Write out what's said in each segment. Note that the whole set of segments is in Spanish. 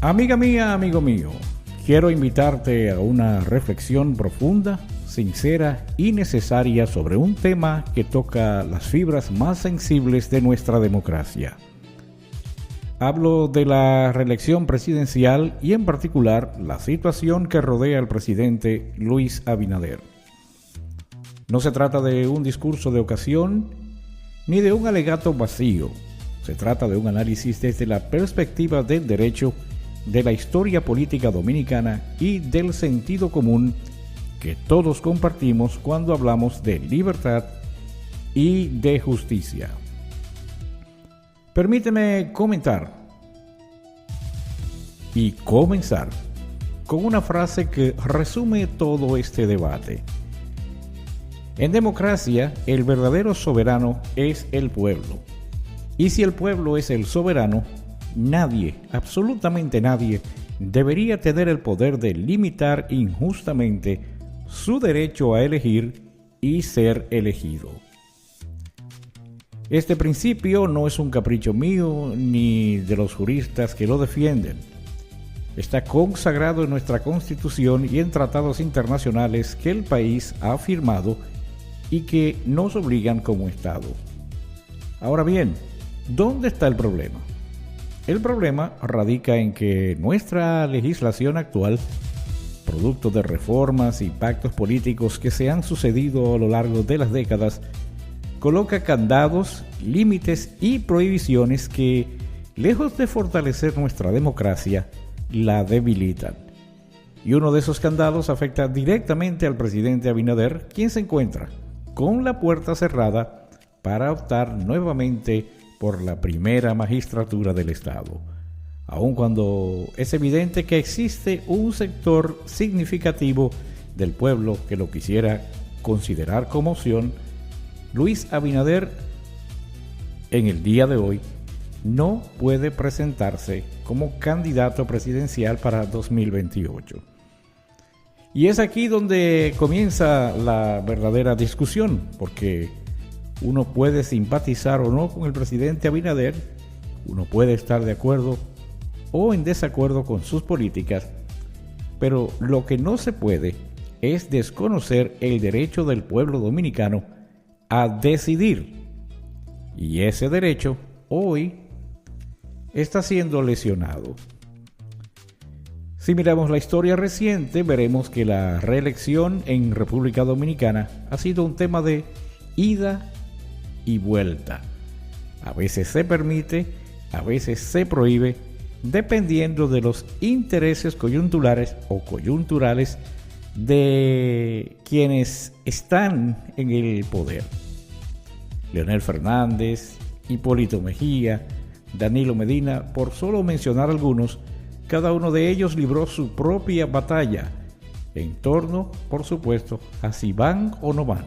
Amiga mía, amigo mío, quiero invitarte a una reflexión profunda, sincera y necesaria sobre un tema que toca las fibras más sensibles de nuestra democracia. Hablo de la reelección presidencial y en particular la situación que rodea al presidente Luis Abinader. No se trata de un discurso de ocasión ni de un alegato vacío. Se trata de un análisis desde la perspectiva del derecho, de la historia política dominicana y del sentido común que todos compartimos cuando hablamos de libertad y de justicia. Permíteme comentar y comenzar con una frase que resume todo este debate. En democracia, el verdadero soberano es el pueblo. Y si el pueblo es el soberano, nadie, absolutamente nadie, debería tener el poder de limitar injustamente su derecho a elegir y ser elegido. Este principio no es un capricho mío ni de los juristas que lo defienden. Está consagrado en nuestra Constitución y en tratados internacionales que el país ha firmado y que nos obligan como Estado. Ahora bien, ¿dónde está el problema? El problema radica en que nuestra legislación actual, producto de reformas y pactos políticos que se han sucedido a lo largo de las décadas, coloca candados, límites y prohibiciones que, lejos de fortalecer nuestra democracia, la debilitan. Y uno de esos candados afecta directamente al presidente Abinader, quien se encuentra con la puerta cerrada para optar nuevamente por la primera magistratura del Estado. Aun cuando es evidente que existe un sector significativo del pueblo que lo quisiera considerar como opción, Luis Abinader en el día de hoy no puede presentarse como candidato presidencial para 2028. Y es aquí donde comienza la verdadera discusión, porque uno puede simpatizar o no con el presidente Abinader, uno puede estar de acuerdo o en desacuerdo con sus políticas, pero lo que no se puede es desconocer el derecho del pueblo dominicano a decidir. Y ese derecho hoy está siendo lesionado. Si miramos la historia reciente, veremos que la reelección en República Dominicana ha sido un tema de ida y vuelta. A veces se permite, a veces se prohíbe, dependiendo de los intereses coyunturales o coyunturales de quienes están en el poder. Leonel Fernández, Hipólito Mejía, Danilo Medina, por solo mencionar algunos, cada uno de ellos libró su propia batalla en torno, por supuesto, a si van o no van.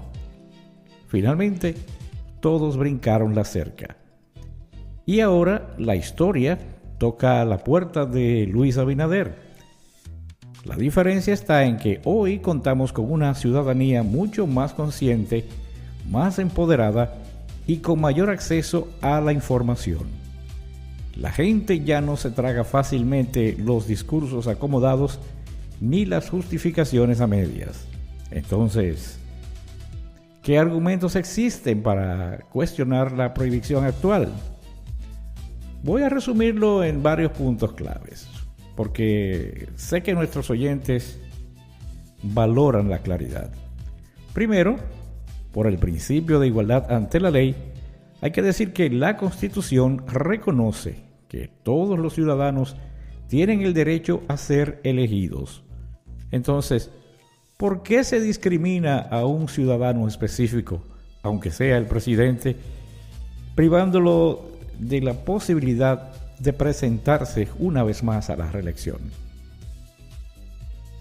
Finalmente, todos brincaron la cerca. Y ahora la historia toca a la puerta de Luis Abinader. La diferencia está en que hoy contamos con una ciudadanía mucho más consciente, más empoderada y con mayor acceso a la información. La gente ya no se traga fácilmente los discursos acomodados ni las justificaciones a medias. Entonces, ¿qué argumentos existen para cuestionar la prohibición actual? Voy a resumirlo en varios puntos claves, porque sé que nuestros oyentes valoran la claridad. Primero, por el principio de igualdad ante la ley, hay que decir que la Constitución reconoce que todos los ciudadanos tienen el derecho a ser elegidos. Entonces, ¿por qué se discrimina a un ciudadano específico, aunque sea el presidente, privándolo de la posibilidad de presentarse una vez más a la reelección?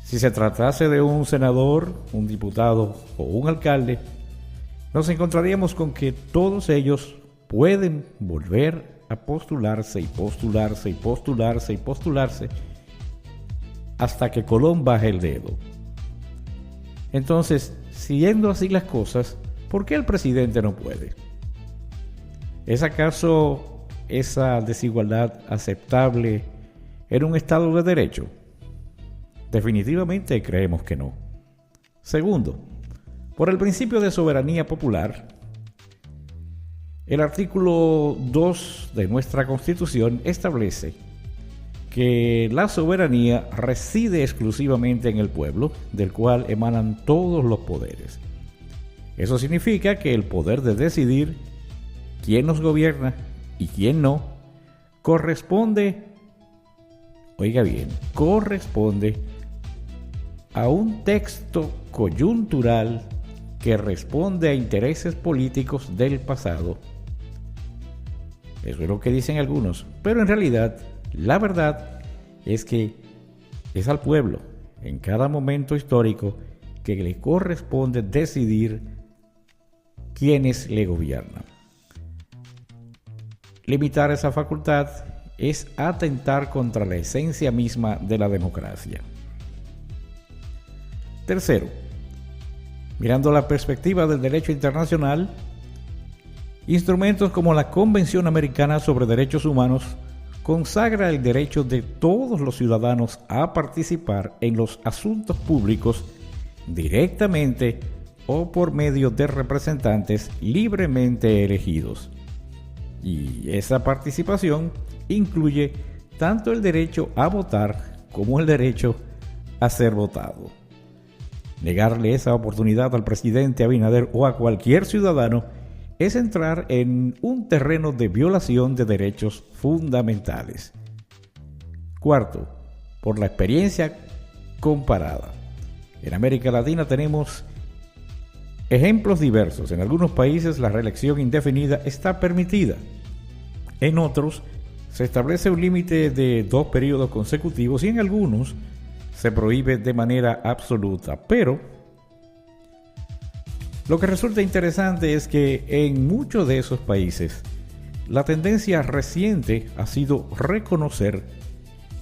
Si se tratase de un senador, un diputado o un alcalde, nos encontraríamos con que todos ellos pueden volver a postularse y postularse y postularse y postularse hasta que Colón baje el dedo. Entonces, siguiendo así las cosas, ¿por qué el presidente no puede? ¿Es acaso esa desigualdad aceptable en un Estado de Derecho? Definitivamente creemos que no. Segundo, por el principio de soberanía popular, el artículo 2 de nuestra Constitución establece que la soberanía reside exclusivamente en el pueblo, del cual emanan todos los poderes. Eso significa que el poder de decidir quién nos gobierna y quién no corresponde, oiga bien, corresponde a un texto coyuntural que responde a intereses políticos del pasado. Eso es lo que dicen algunos, pero en realidad la verdad es que es al pueblo, en cada momento histórico, que le corresponde decidir quiénes le gobiernan. Limitar esa facultad es atentar contra la esencia misma de la democracia. Tercero, mirando la perspectiva del derecho internacional, instrumentos como la Convención Americana sobre Derechos Humanos consagra el derecho de todos los ciudadanos a participar en los asuntos públicos directamente o por medio de representantes libremente elegidos. Y esa participación incluye tanto el derecho a votar como el derecho a ser votado. Negarle esa oportunidad al presidente Abinader o a cualquier ciudadano es entrar en un terreno de violación de derechos fundamentales. Cuarto, por la experiencia comparada. En América Latina tenemos ejemplos diversos. En algunos países la reelección indefinida está permitida. En otros se establece un límite de 2 periodos consecutivos y en algunos se prohíbe de manera absoluta. Pero lo que resulta interesante es que en muchos de esos países la tendencia reciente ha sido reconocer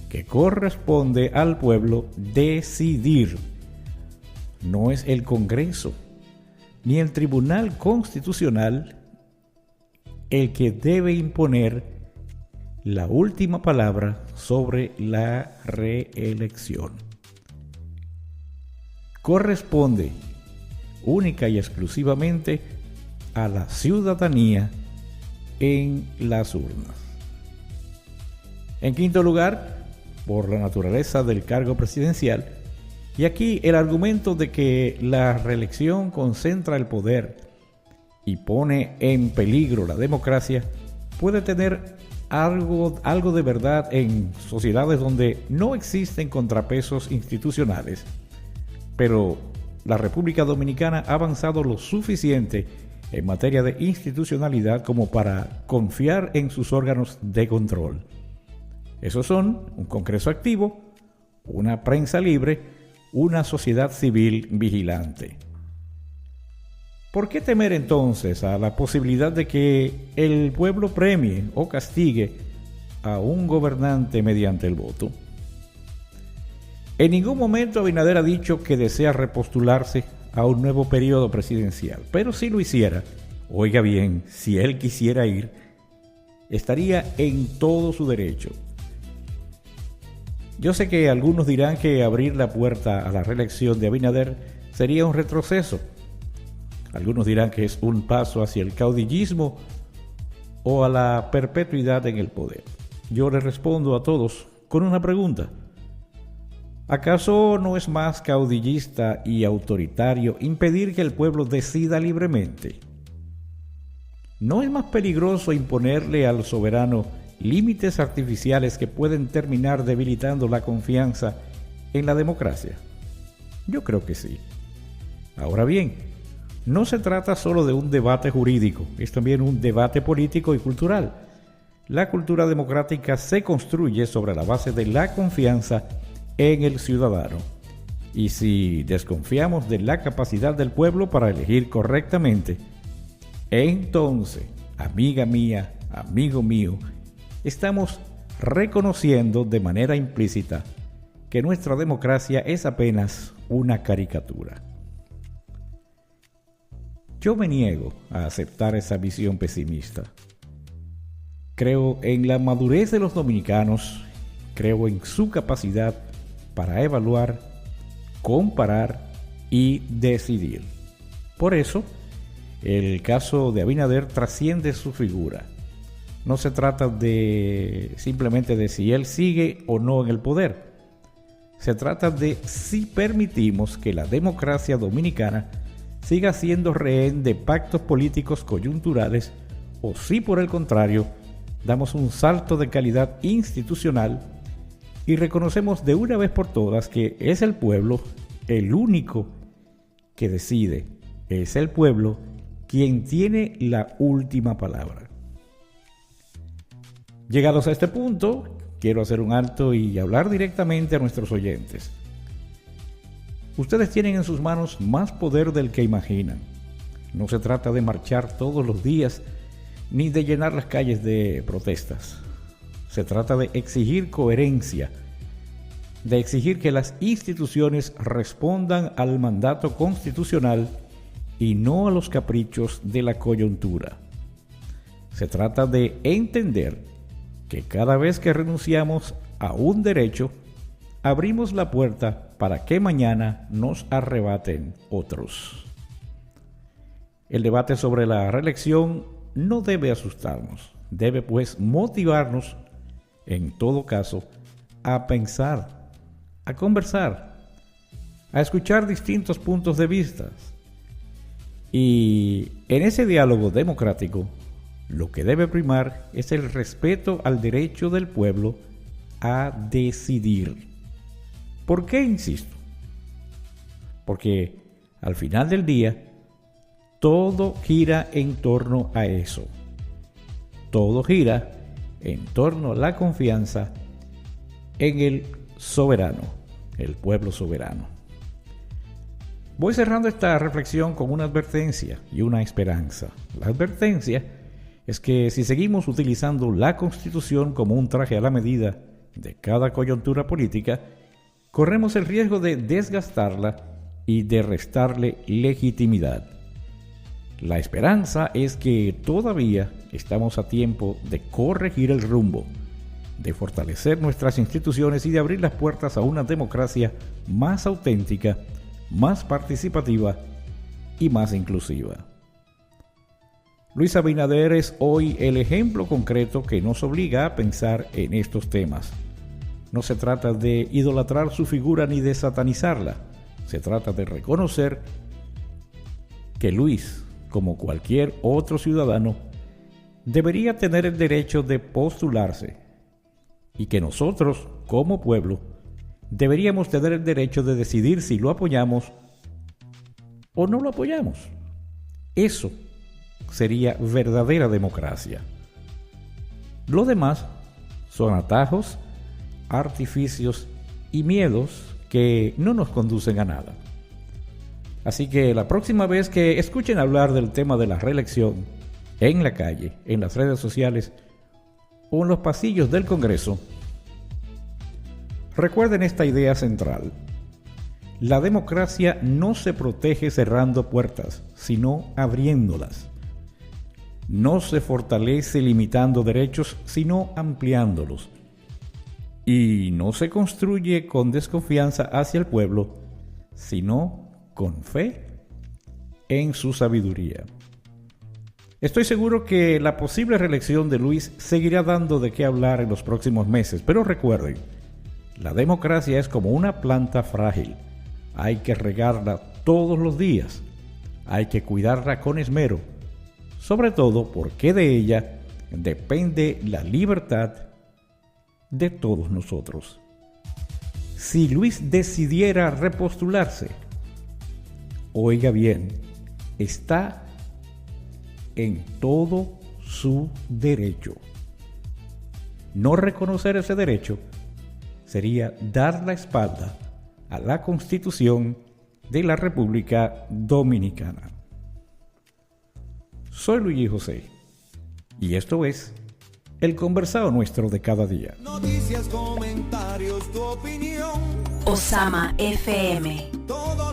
que corresponde al pueblo decidir. No es el Congreso ni el Tribunal Constitucional el que debe imponer la última palabra sobre la reelección. Corresponde única y exclusivamente a la ciudadanía en las urnas. En quinto lugar, por la naturaleza del cargo presidencial, y aquí el argumento de que la reelección concentra el poder y pone en peligro la democracia puede tener algo de verdad en sociedades donde no existen contrapesos institucionales, pero la República Dominicana ha avanzado lo suficiente en materia de institucionalidad como para confiar en sus órganos de control. Esos son un Congreso activo, una prensa libre, una sociedad civil vigilante. ¿Por qué temer entonces a la posibilidad de que el pueblo premie o castigue a un gobernante mediante el voto? En ningún momento Abinader ha dicho que desea repostularse a un nuevo periodo presidencial, pero si lo hiciera, oiga bien, si él quisiera ir, estaría en todo su derecho. Yo sé que algunos dirán que abrir la puerta a la reelección de Abinader sería un retroceso. Algunos dirán que es un paso hacia el caudillismo o a la perpetuidad en el poder. Yo les respondo a todos con una pregunta. ¿Acaso no es más caudillista y autoritario impedir que el pueblo decida libremente? ¿No es más peligroso imponerle al soberano límites artificiales que pueden terminar debilitando la confianza en la democracia? Yo creo que sí. Ahora bien, no se trata solo de un debate jurídico, es también un debate político y cultural. La cultura democrática se construye sobre la base de la confianza en el ciudadano. Y si desconfiamos de la capacidad del pueblo para elegir correctamente, entonces, amiga mía, amigo mío, estamos reconociendo de manera implícita que nuestra democracia es apenas una caricatura. Yo me niego a aceptar esa visión pesimista. Creo en la madurez de los dominicanos creo en su capacidad para evaluar, comparar y decidir. Por eso, el caso de Abinader trasciende su figura. No se trata simplemente de si él sigue o no en el poder. Se trata de si permitimos que la democracia dominicana siga siendo rehén de pactos políticos coyunturales o si por el contrario damos un salto de calidad institucional y reconocemos de una vez por todas que es el pueblo el único que decide. Es el pueblo quien tiene la última palabra. Llegados a este punto, quiero hacer un alto y hablar directamente a nuestros oyentes. Ustedes tienen en sus manos más poder del que imaginan. No se trata de marchar todos los días ni de llenar las calles de protestas. Se trata de exigir coherencia, de exigir que las instituciones respondan al mandato constitucional y no a los caprichos de la coyuntura. Se trata de entender que cada vez que renunciamos a un derecho, abrimos la puerta para que mañana nos arrebaten otros. El debate sobre la reelección no debe asustarnos, debe pues motivarnos, en todo caso, a pensar, a conversar, a escuchar distintos puntos de vista. Y en ese diálogo democrático, lo que debe primar es el respeto al derecho del pueblo a decidir. ¿Por qué insisto? Porque al final del día, todo gira en torno a eso. Todo gira en torno a la confianza en el soberano, el pueblo soberano. Voy cerrando esta reflexión con una advertencia y una esperanza. La advertencia es que si seguimos utilizando la Constitución como un traje a la medida de cada coyuntura política, corremos el riesgo de desgastarla y de restarle legitimidad. La esperanza es que todavía estamos a tiempo de corregir el rumbo, de fortalecer nuestras instituciones y de abrir las puertas a una democracia más auténtica, más participativa y más inclusiva. Luis Abinader es hoy el ejemplo concreto que nos obliga a pensar en estos temas. No se trata de idolatrar su figura ni de satanizarla. Se trata de reconocer que Luis, como cualquier otro ciudadano, debería tener el derecho de postularse y que nosotros, como pueblo, deberíamos tener el derecho de decidir si lo apoyamos o no lo apoyamos. Eso sería verdadera democracia. Lo demás son atajos, artificios y miedos que no nos conducen a nada. Así que la próxima vez que escuchen hablar del tema de la reelección en la calle, en las redes sociales o en los pasillos del Congreso, recuerden esta idea central. La democracia no se protege cerrando puertas, sino abriéndolas. No se fortalece limitando derechos, sino ampliándolos. Y no se construye con desconfianza hacia el pueblo, sino con fe en su sabiduría. Estoy seguro que la posible reelección de Luis seguirá dando de qué hablar en los próximos meses, pero recuerden, la democracia es como una planta frágil. Hay que regarla todos los días. Hay que cuidarla con esmero, sobre todo porque de ella depende la libertad de todos nosotros. Si Luis decidiera repostularse, oiga bien, está en todo su derecho. No reconocer ese derecho sería dar la espalda a la Constitución de la República Dominicana. Soy Luigi José y esto es El Conversado Nuestro de cada día. Noticias, comentarios, tu opinión. Osama FM. Todo